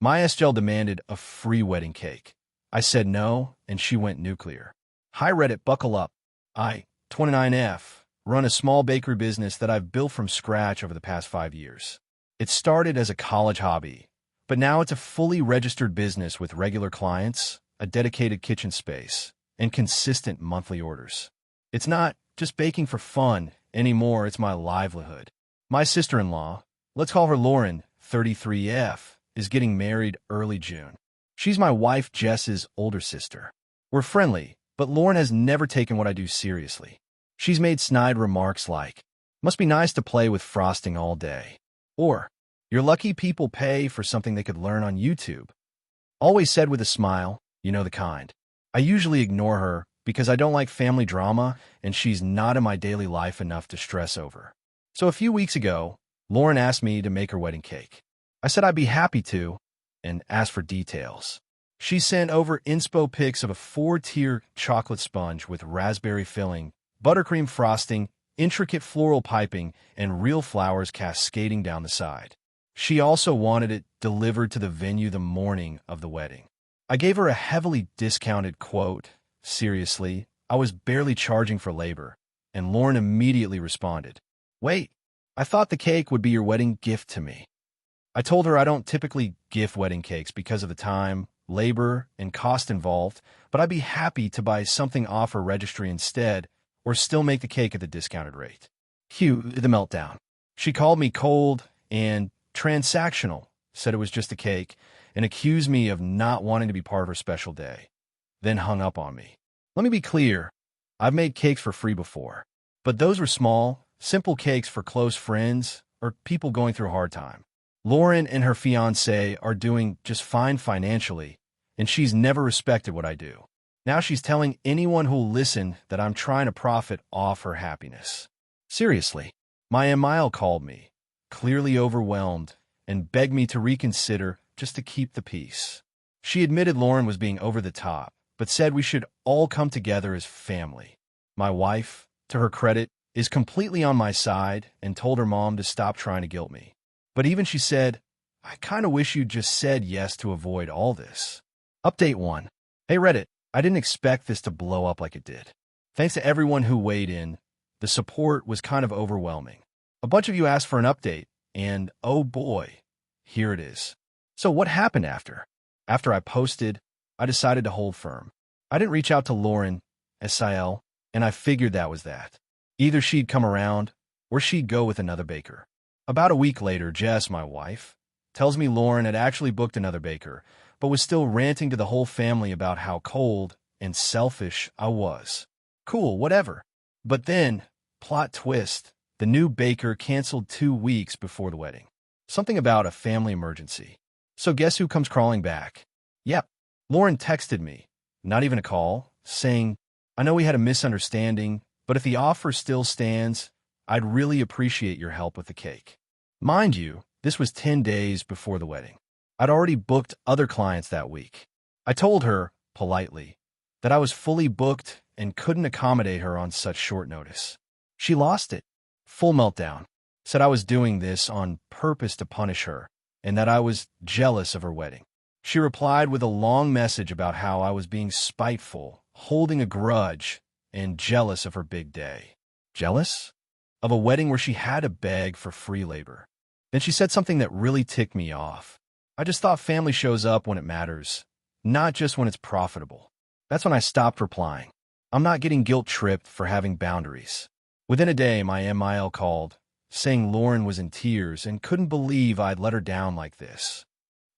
My SGL demanded a free wedding cake. I said no, and she went nuclear. Hi Reddit, buckle up. I, 29F, run a small bakery business that I've built from scratch over the past 5 years. It started as a college hobby, but now it's a fully registered business with regular clients, a dedicated kitchen space, and consistent monthly orders. It's not just baking for fun anymore, it's my livelihood. My sister-in-law, let's call her Lauren, 33F, is getting married early June. She's my wife Jess's older sister. We're friendly, but Lauren has never taken what I do seriously. She's made snide remarks like, "Must be nice to play with frosting all day," or "You're lucky people pay for something they could learn on YouTube." Always said with a smile, you know the kind. I usually ignore her because I don't like family drama and she's not in my daily life enough to stress over. So a few weeks ago, Lauren asked me to make her wedding cake. I said I'd be happy to and asked for details. She sent over inspo pics of a 4-tier chocolate sponge with raspberry filling, buttercream frosting, intricate floral piping, and real flowers cascading down the side. She also wanted it delivered to the venue the morning of the wedding. I gave her a heavily discounted quote. Seriously, I was barely charging for labor, and Lauren immediately responded, "Wait, I thought the cake would be your wedding gift to me." I told her I don't typically gift wedding cakes because of the time, labor, and cost involved, but I'd be happy to buy something off her registry instead, or still make the cake at the discounted rate. Cue the meltdown. She called me cold and transactional, said it was just a cake, and accused me of not wanting to be part of her special day, then hung up on me. Let me be clear, I've made cakes for free before, but those were small, simple cakes for close friends or people going through a hard time. Lauren and her fiancé are doing just fine financially, and she's never respected what I do. Now she's telling anyone who'll listen that I'm trying to profit off her happiness. Seriously, my MIL called me, clearly overwhelmed, and begged me to reconsider just to keep the peace. She admitted Lauren was being over the top, but said we should all come together as family. My wife, to her credit, is completely on my side and told her mom to stop trying to guilt me. But even she said, "I kind of wish you'd just said yes to avoid all this." Update 1. Hey Reddit, I didn't expect this to blow up like it did. Thanks to everyone who weighed in. The support was kind of overwhelming. A bunch of you asked for an update, and oh boy, here it is. So what happened after? After I posted, I decided to hold firm. I didn't reach out to Lauren, SIL, and I figured that was that. Either she'd come around, or she'd go with another baker. About a week later, Jess, my wife, tells me Lauren had actually booked another baker, but was still ranting to the whole family about how cold and selfish I was. Cool, whatever. But then, plot twist, the new baker canceled 2 weeks before the wedding. Something about a family emergency. So guess who comes crawling back? Yep, Lauren texted me, not even a call, saying, "I know we had a misunderstanding, but if the offer still stands, I'd really appreciate your help with the cake." Mind you, this was 10 days before the wedding. I'd already booked other clients that week. I told her, politely, that I was fully booked and couldn't accommodate her on such short notice. She lost it. Full meltdown. Said I was doing this on purpose to punish her and that I was jealous of her wedding. She replied with a long message about how I was being spiteful, holding a grudge, and jealous of her big day. Jealous? Of a wedding where she had to beg for free labor. Then she said something that really ticked me off. I just thought family shows up when it matters, not just when it's profitable. That's when I stopped replying. I'm not getting guilt-tripped for having boundaries. Within a day, my MIL called, saying Lauren was in tears and couldn't believe I'd let her down like this.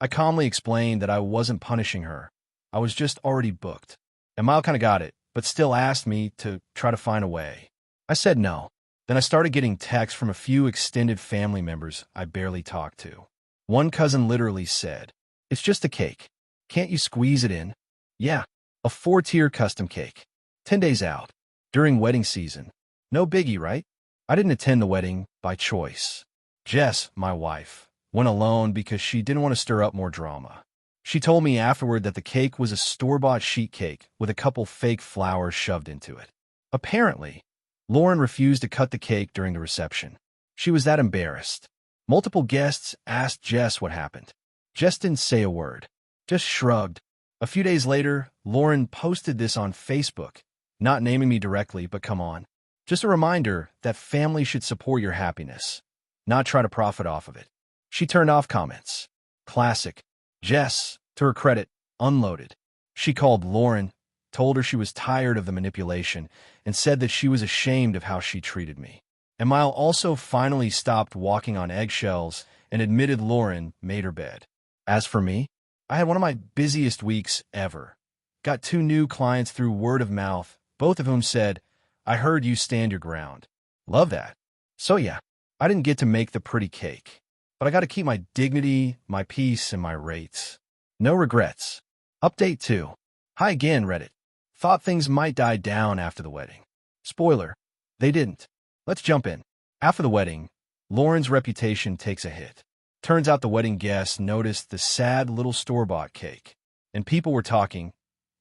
I calmly explained that I wasn't punishing her. I was just already booked. MIL kind of got it, but still asked me to try to find a way. I said no. Then I started getting texts from a few extended family members I barely talked to. One cousin literally said, "It's just a cake. Can't you squeeze it in?" Yeah, a 4-tier custom cake. 10 days out. During wedding season. No biggie, right? I didn't attend the wedding by choice. Jess, my wife, went alone because she didn't want to stir up more drama. She told me afterward that the cake was a store-bought sheet cake with a couple fake flowers shoved into it. Apparently, Lauren refused to cut the cake during the reception. She was that embarrassed. Multiple guests asked Jess what happened. Jess didn't say a word, just shrugged. A few days later, Lauren posted this on Facebook, not naming me directly, but come on. Just a reminder that family should support your happiness, not try to profit off of it. She turned off comments. Classic. Jess, to her credit, unloaded. She called Lauren, told her she was tired of the manipulation, and said that she was ashamed of how she treated me. And Mile also finally stopped walking on eggshells and admitted Lauren made her bed. As for me, I had one of my busiest weeks ever. Got 2 new clients through word of mouth, both of whom said, "I heard you stand your ground." Love that. So yeah, I didn't get to make the pretty cake, but I got to keep my dignity, my peace, and my rates. No regrets. Update 2. Hi again, Reddit. Thought things might die down after the wedding. Spoiler, they didn't. Let's jump in. After the wedding, Lauren's reputation takes a hit. Turns out the wedding guests noticed the sad little store-bought cake. And people were talking,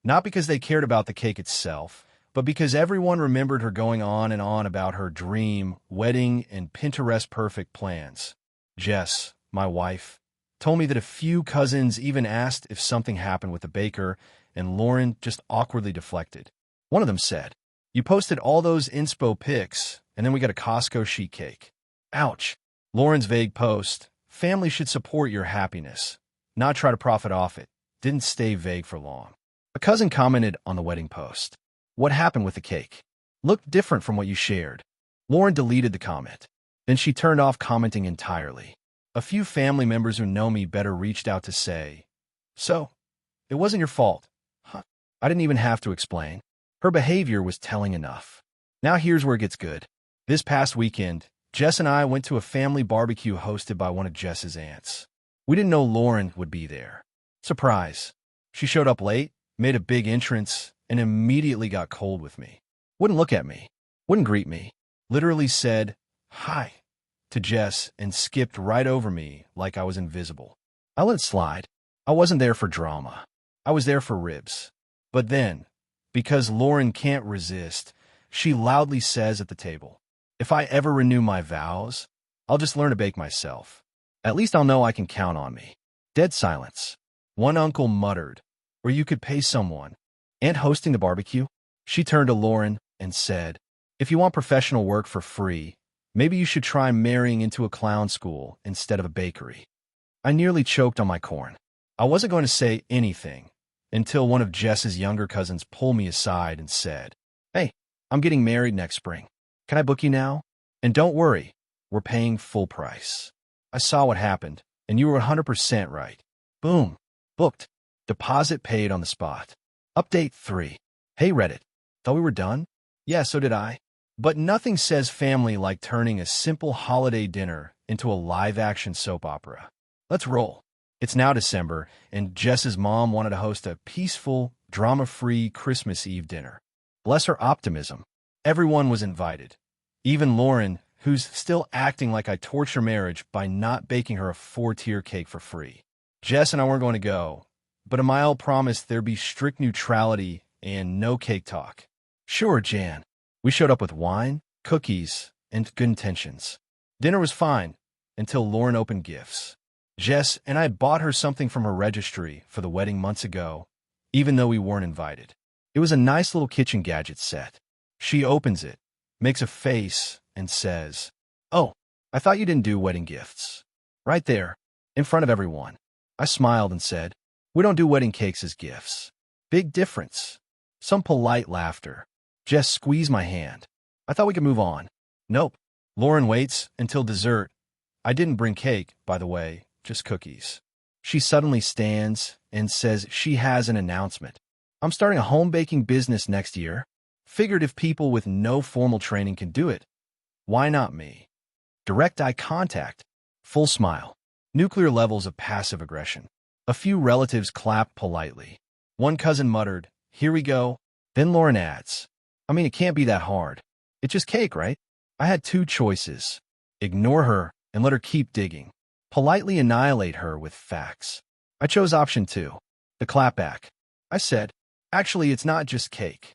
not because they cared about the cake itself, but because everyone remembered her going on and on about her dream, wedding, and Pinterest-perfect plans. Jess, my wife, told me that a few cousins even asked if something happened with the baker, and Lauren just awkwardly deflected. One of them said, "You posted all those inspo pics, and then we got a Costco sheet cake." Ouch. Lauren's vague post, "Family should support your happiness, not try to profit off it," didn't stay vague for long. A cousin commented on the wedding post, "What happened with the cake? Looked different from what you shared." Lauren deleted the comment. Then she turned off commenting entirely. A few family members who know me better reached out to say, "So, it wasn't your fault." Huh. I didn't even have to explain. Her behavior was telling enough. Now here's where it gets good. This past weekend, Jess and I went to a family barbecue hosted by one of Jess's aunts. We didn't know Lauren would be there. Surprise. She showed up late, made a big entrance, and immediately got cold with me. Wouldn't look at me. Wouldn't greet me. Literally said, "Hi," to Jess and skipped right over me like I was invisible. I let it slide. I wasn't there for drama. I was there for ribs. But then, because Lauren can't resist, she loudly says at the table, "If I ever renew my vows, I'll just learn to bake myself. At least I'll know I can count on me." Dead silence. One uncle muttered, "Or you could pay someone." Aunt hosting the barbecue? She turned to Lauren and said, "If you want professional work for free, maybe you should try marrying into a clown school instead of a bakery." I nearly choked on my corn. I wasn't going to say anything until one of Jess's younger cousins pulled me aside and said, "Hey, I'm getting married next spring. Can I book you now? And don't worry, we're paying full price." I saw what happened, and you were 100% right. Boom. Booked. Deposit paid on the spot. Update 3. Hey Reddit. Thought we were done? Yeah, so did I. But nothing says family like turning a simple holiday dinner into a live-action soap opera. Let's roll. It's now December, and Jess's mom wanted to host a peaceful, drama-free Christmas Eve dinner. Bless her optimism. Everyone was invited. Even Lauren, who's still acting like I torture marriage by not baking her a 4-tier cake for free. Jess and I weren't going to go, but Amile promised there'd be strict neutrality and no cake talk. Sure, Jan. We showed up with wine, cookies, and good intentions. Dinner was fine until Lauren opened gifts. Jess and I bought her something from her registry for the wedding months ago, even though we weren't invited. It was a nice little kitchen gadget set. She opens it, makes a face, and says, "Oh, I thought you didn't do wedding gifts." Right there, in front of everyone. I smiled and said, "We don't do wedding cakes as gifts." Big difference. Some polite laughter. Jess squeezed my hand. I thought we could move on. Nope. Lauren waits until dessert. I didn't bring cake, by the way, just cookies. She suddenly stands and says she has an announcement. "I'm starting a home baking business next year. Figured if people with no formal training can do it, why not me?" Direct eye contact. Full smile. Nuclear levels of passive aggression. A few relatives clapped politely. One cousin muttered, "Here we go." Then Lauren adds, "I mean, it can't be that hard. It's just cake, right?" I had 2 choices. Ignore her and let her keep digging. Politely annihilate her with facts. I chose option 2, the clapback. I said, "Actually, it's not just cake.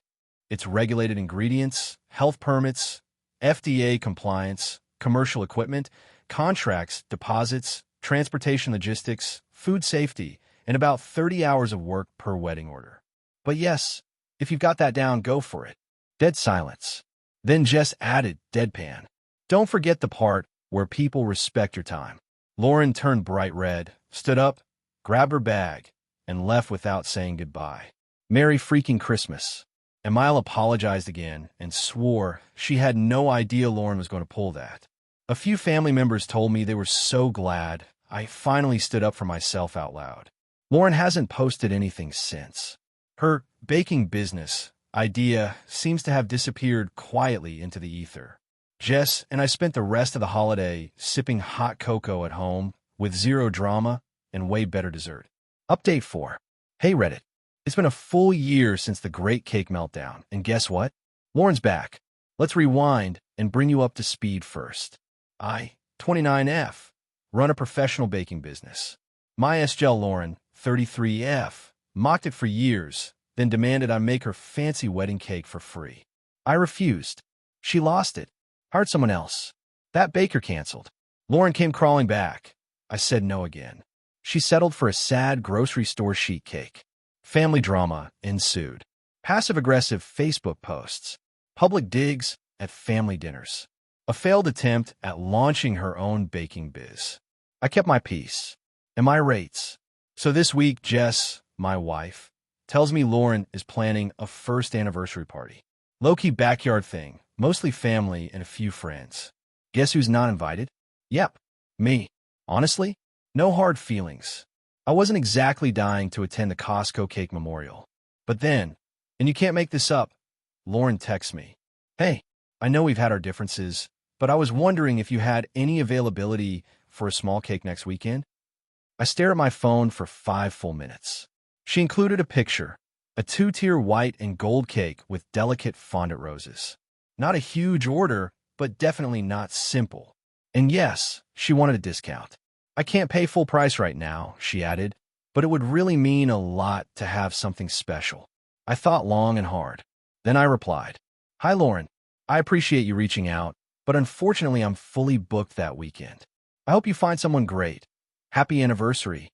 It's regulated ingredients, health permits, FDA compliance, commercial equipment, contracts, deposits, transportation logistics, food safety, and about 30 hours of work per wedding order. But yes, if you've got that down, go for it. Dead silence. Then Jess added, deadpan. Don't forget the part where people respect your time. Lauren turned bright red, stood up, grabbed her bag, and left without saying goodbye. Merry freaking Christmas. Emile apologized again and swore she had no idea Lauren was going to pull that. A few family members told me they were so glad I finally stood up for myself out loud. Lauren hasn't posted anything since. Her baking business idea seems to have disappeared quietly into the ether. Jess and I spent the rest of the holiday sipping hot cocoa at home with zero drama and way better dessert. Update 4. Hey Reddit. It's been a full year since the Great Cake Meltdown, and guess what? Lauren's back. Let's rewind and bring you up to speed first. I, 29F, run a professional baking business. My SGL Lauren, 33F, mocked it for years, then demanded I make her fancy wedding cake for free. I refused. She lost it. Hired someone else. That baker canceled. Lauren came crawling back. I said no again. She settled for a sad grocery store sheet cake. Family drama ensued. Passive-aggressive Facebook posts. Public digs at family dinners. A failed attempt at launching her own baking biz. I kept my peace. And my rates. So this week, Jess, my wife, tells me Lauren is planning a first anniversary party. Low-key backyard thing, mostly family and a few friends. Guess who's not invited? Yep, me. Honestly, no hard feelings. I wasn't exactly dying to attend the Costco cake memorial. But then, and you can't make this up, Lauren texts me. Hey, I know we've had our differences, but I was wondering if you had any availability for a small cake next weekend. I stare at my phone for 5 full minutes. She included a picture, a 2-tier white and gold cake with delicate fondant roses. Not a huge order, but definitely not simple. And yes, she wanted a discount. I can't pay full price right now, she added, but it would really mean a lot to have something special. I thought long and hard. Then I replied, Hi Lauren, I appreciate you reaching out, but unfortunately I'm fully booked that weekend. I hope you find someone great. Happy anniversary.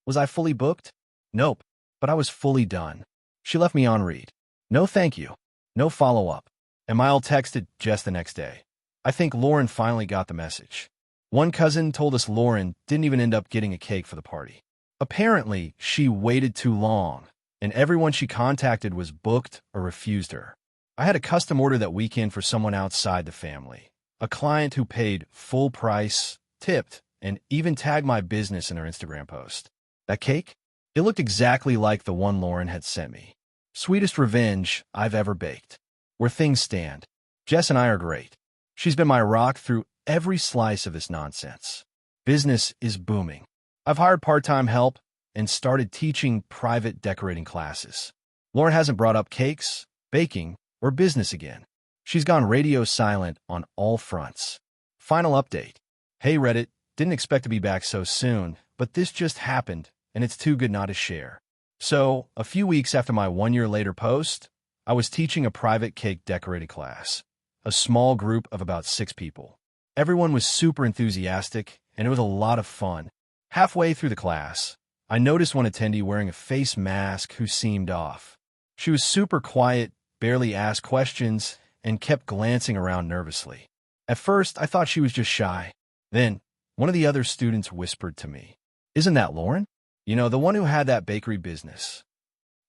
Was I fully booked? Nope, but I was fully done. She left me on read. No thank you. No follow-up. Emile texted Jess the next day. I think Lauren finally got the message. One cousin told us Lauren didn't even end up getting a cake for the party. Apparently, she waited too long, and everyone she contacted was booked or refused her. I had a custom order that weekend for someone outside the family. A client who paid full price, tipped, and even tagged my business in her Instagram post. That cake? It looked exactly like the one Lauren had sent me. Sweetest revenge I've ever baked. Where things stand, Jess and I are great. She's been my rock through every slice of this nonsense. Business is booming. I've hired part-time help and started teaching private decorating classes. Lauren hasn't brought up cakes, baking, or business again. She's gone radio silent on all fronts. Final update. Hey Reddit, didn't expect to be back so soon, but this just happened, and it's too good not to share. So, a few weeks after my 1 year later post, I was teaching a private cake decorating class. A small group of about 6 people. Everyone was super enthusiastic, and it was a lot of fun. Halfway through the class, I noticed one attendee wearing a face mask who seemed off. She was super quiet, barely asked questions, and kept glancing around nervously. At first, I thought she was just shy. Then, one of the other students whispered to me, Isn't that Lauren? You know, the one who had that bakery business.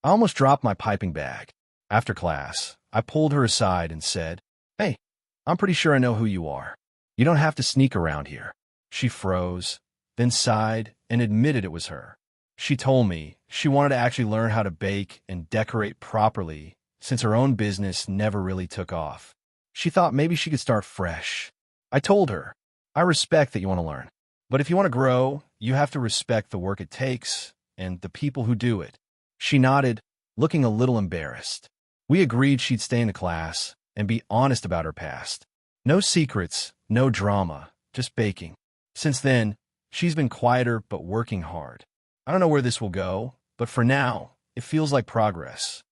I almost dropped my piping bag. After class, I pulled her aside and said, Hey, I'm pretty sure I know who you are. You don't have to sneak around here. She froze, then sighed and admitted it was her. She told me she wanted to actually learn how to bake and decorate properly since her own business never really took off. She thought maybe she could start fresh. I told her, I respect that you want to learn, but if you want to grow, you have to respect the work it takes and the people who do it. She nodded, looking a little embarrassed. We agreed she'd stay in the class and be honest about her past. No secrets, no drama, just baking. Since then, she's been quieter but working hard. I don't know where this will go, but for now, it feels like progress.